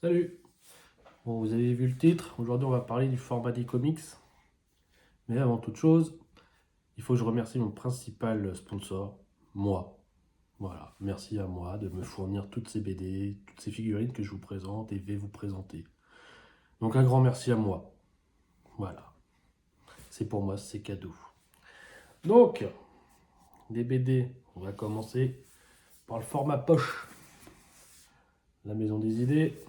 Salut! Bon, vous avez vu le titre, aujourd'hui on va parler du format des comics. Mais avant toute chose, il faut que je remercie mon principal sponsor, moi. Voilà, merci à moi de me fournir toutes ces BD, toutes ces figurines que je vous présente et vais vous présenter. Donc un grand merci à moi. Voilà, c'est pour moi, c'est cadeau. Donc, les BD, on va commencer par le format poche. La Maison des Idées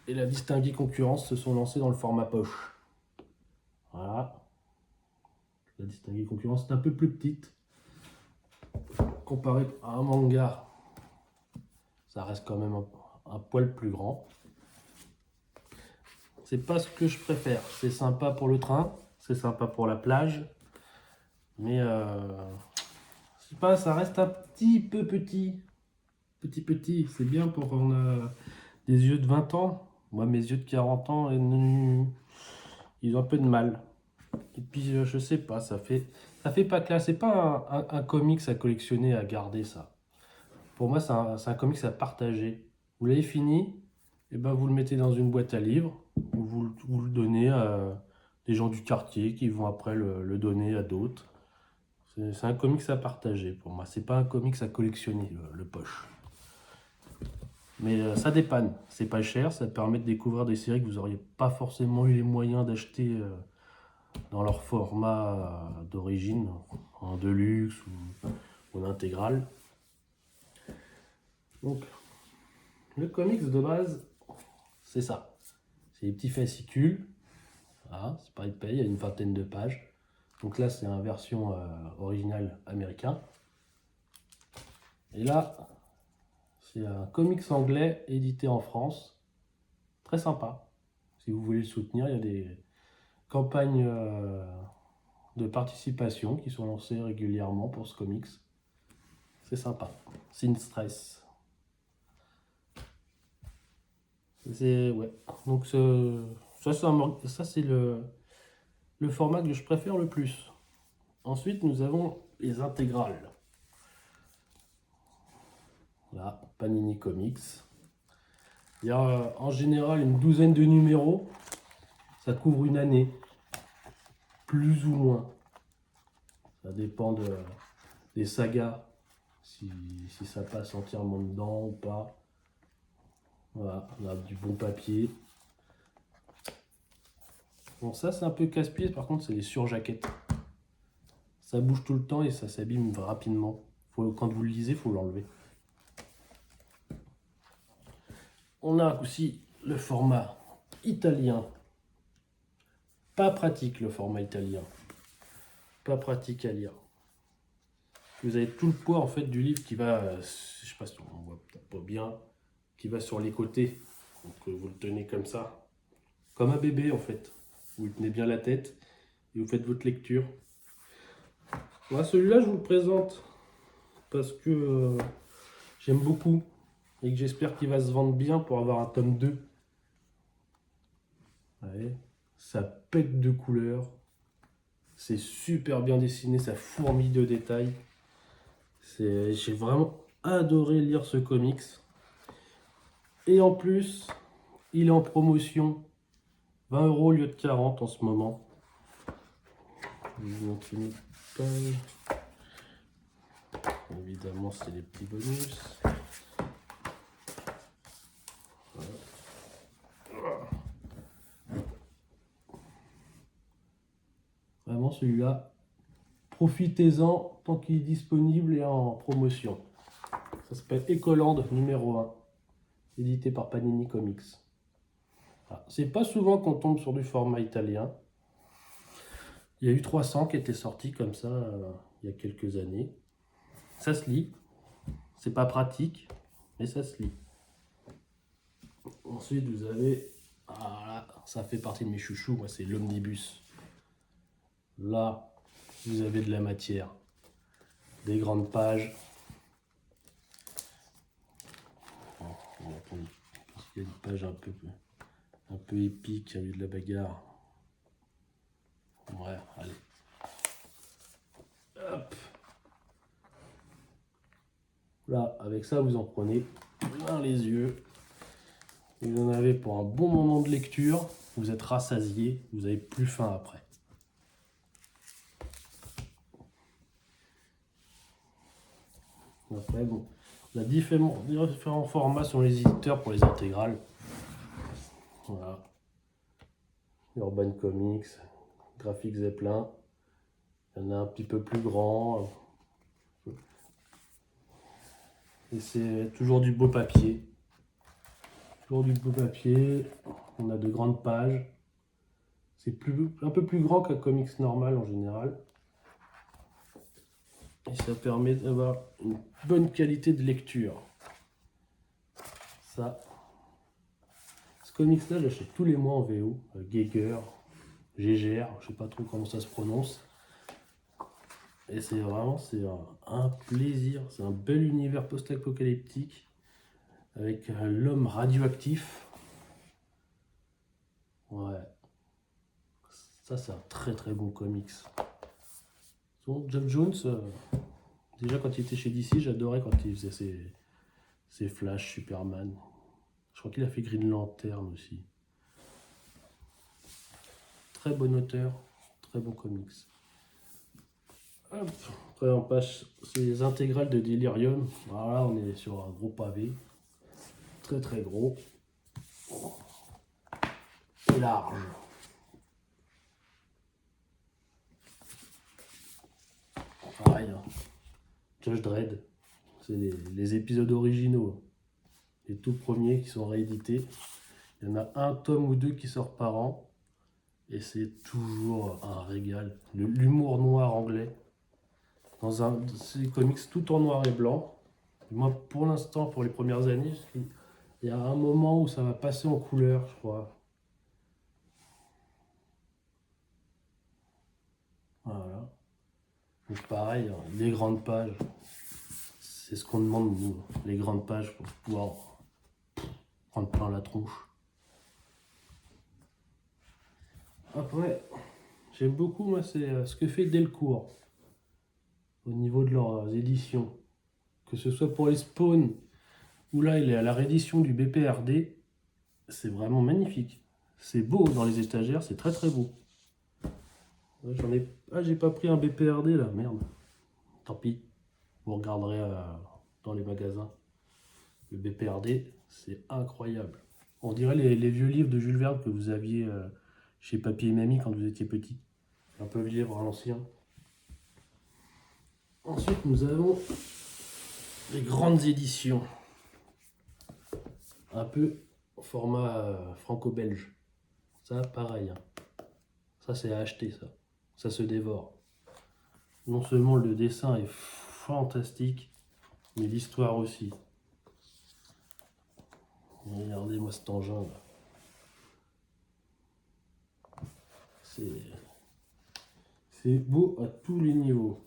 et la Distinguée Concurrence se sont lancés dans le format poche. Voilà. La Distinguée Concurrence est un peu plus petite. Comparé à un manga, ça reste quand même un poil plus grand. C'est pas ce que je préfère. C'est sympa pour le train, c'est sympa pour la plage, mais je sais pas, ça reste un petit peu petit. Petit, c'est bien pour quand on a des yeux de 20 ans. Moi, mes yeux de 40 ans, ils ont un peu de mal. Et puis, je sais pas, ça fait pas classe. C'est pas un comics à collectionner, à garder ça. Pour moi, c'est un comics à partager. Vous l'avez fini, et ben vous le mettez dans une boîte à livres, ou vous le donnez à des gens du quartier qui vont après le donner à d'autres. C'est un comics à partager pour moi. C'est pas un comics à collectionner, le poche. Mais ça dépanne. C'est pas cher, ça permet de découvrir des séries que vous n'auriez pas forcément eu les moyens d'acheter dans leur format d'origine, en deluxe ou en intégrale. Donc, le comics de base, c'est ça. C'est des petits fascicules. Voilà, c'est pas épais, il y a une vingtaine de pages. Donc là, c'est une version originale américaine. Et là, c'est un comics anglais édité en France. Très sympa. Si vous voulez le soutenir, il y a des campagnes de participation qui sont lancées régulièrement pour ce comics. C'est sympa. Sin Stress. Ouais. Donc ça c'est le format que je préfère le plus. Ensuite, nous avons les intégrales. Là, Panini Comics. Il y a en général une douzaine de numéros. Ça couvre une année, plus ou moins. Ça dépend des sagas, si ça passe entièrement dedans ou pas. Voilà, on a du bon papier. Bon, ça c'est un peu casse-pied, par contre c'est les surjaquettes. Ça bouge tout le temps et ça s'abîme rapidement. Quand vous le lisez, il faut l'enlever. On a aussi le format italien. Pas pratique le format italien. Pas pratique à lire. Vous avez tout le poids en fait du livre qui va, je sais pas si on voit peut-être pas bien, qui va sur les côtés. Donc vous le tenez comme ça, comme un bébé en fait. Vous tenez bien la tête et vous faites votre lecture. Moi, celui-là, je vous le présente parce que j'aime beaucoup et que j'espère qu'il va se vendre bien pour avoir un tome 2. Ouais, ça pète de couleurs, c'est super bien dessiné, ça fourmille de détails. J'ai vraiment adoré lire ce comics. Et en plus, il est en promotion, 20 € au lieu de 40 en ce moment. Je vous montre une page. Évidemment, c'est les petits bonus. Vraiment, celui-là, profitez-en tant qu'il est disponible et en promotion. Ça s'appelle Ecoland numéro 1, édité par Panini Comics. Voilà. C'est pas souvent qu'on tombe sur du format italien. Il y a eu 300 qui étaient sortis comme ça il y a quelques années. Ça se lit. C'est pas pratique, mais ça se lit. Ensuite, vous avez... Ah là, ça fait partie de mes chouchous, moi, c'est l'omnibus. Là, vous avez de la matière. Des grandes pages. On va prendre... Parce qu'il y a des pages un peu épiques, il y a eu de la bagarre. Ouais, allez. Hop. Là, avec ça, vous en prenez plein les yeux. Vous en avez pour un bon moment de lecture. Vous êtes rassasié, vous n'avez plus faim après. Après, bon, on a différents formats sur les éditeurs pour les intégrales. Voilà. Urban Comics, Graphic Zeppelin. Il y en a un petit peu plus grand. Et c'est toujours du beau papier. Toujours du beau papier. On a de grandes pages. C'est un peu plus grand qu'un comics normal en général. Et ça permet d'avoir une bonne qualité de lecture. Ça. Ce comics-là, j'achète tous les mois en VO. Geiger, Gégère, je sais pas trop comment ça se prononce. Et c'est vraiment un plaisir. C'est un bel univers post-apocalyptique avec l'homme radioactif. Ouais. Ça, c'est un très très bon comics. Geoff Jones, déjà quand il était chez DC, j'adorais quand il faisait ses Flash, Superman. Je crois qu'il a fait Green Lantern aussi. Très bon auteur, très bon comics. Hop. Après on passe sur les intégrales de Delirium. Voilà, on est sur un gros pavé. Très très gros. Et large. Pareil, hein. Judge Dredd. C'est les épisodes originaux. Les tout premiers qui sont réédités. Il y en a un tome ou deux qui sort par an. Et c'est toujours un régal. L'humour noir anglais. Dans ces comics tout en noir et blanc. Moi, pour l'instant, pour les premières années, il y a un moment où ça va passer en couleur, je crois. Voilà. Donc pareil, hein, les grandes pages, c'est ce qu'on demande nous. Les grandes pages pour pouvoir prendre plein la tronche. Après, j'aime beaucoup, moi, c'est ce que fait Delcourt au niveau de leurs éditions. Que ce soit pour les Spawn, ou là, il est à la réédition du BPRD, c'est vraiment magnifique. C'est beau dans les étagères, c'est très très beau. J'ai pas pris un BPRD là, merde. Tant pis, vous regarderez dans les magasins. Le BPRD, c'est incroyable. On dirait les vieux livres de Jules Verne que vous aviez chez Papy et Mamie quand vous étiez petit. Un peu livre à l'ancien. Ensuite, nous avons les grandes éditions. Un peu format franco-belge. Ça, pareil. Hein. Ça, c'est à acheter, ça. Ça se dévore. Non seulement le dessin est fantastique, mais l'histoire aussi. Regardez-moi cet engin là. C'est beau à tous les niveaux.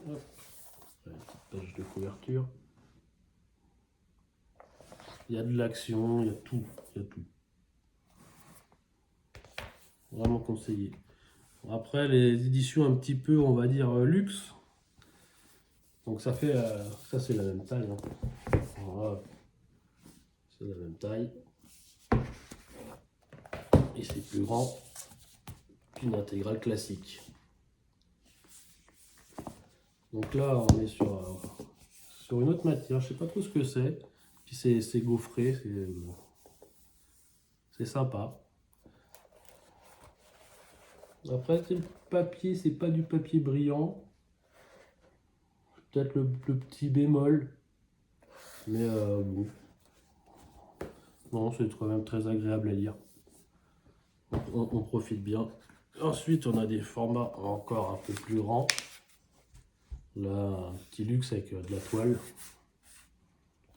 Hop. Une petite page de couverture. Il y a de l'action, il y a tout. Il y a tout. Vraiment conseillé. Après, les éditions un petit peu, on va dire, luxe. Donc ça fait, ça c'est la même taille. Hein. Voilà. C'est la même taille. Et c'est plus grand qu'une intégrale classique. Donc là, on est sur une autre matière. Je sais pas trop ce que c'est. Puis c'est gaufré, c'est sympa. Après, le papier, c'est pas du papier brillant. Peut-être le petit bémol. Mais bon. Non, c'est quand même très agréable à lire. On profite bien. Ensuite, on a des formats encore un peu plus grands. Là, un petit luxe avec de la toile.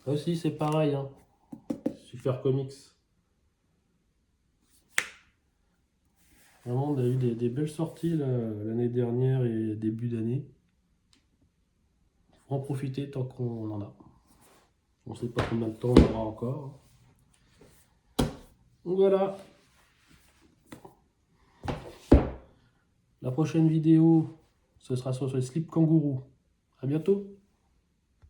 Ça aussi, c'est pareil. Hein. Super Comics. Vraiment, on a eu des belles sorties l'année dernière et début d'année. Il faut en profiter tant qu'on en a. On ne sait pas combien de temps on aura encore. Donc voilà. La prochaine vidéo, ce sera sur le slip kangourou. À bientôt.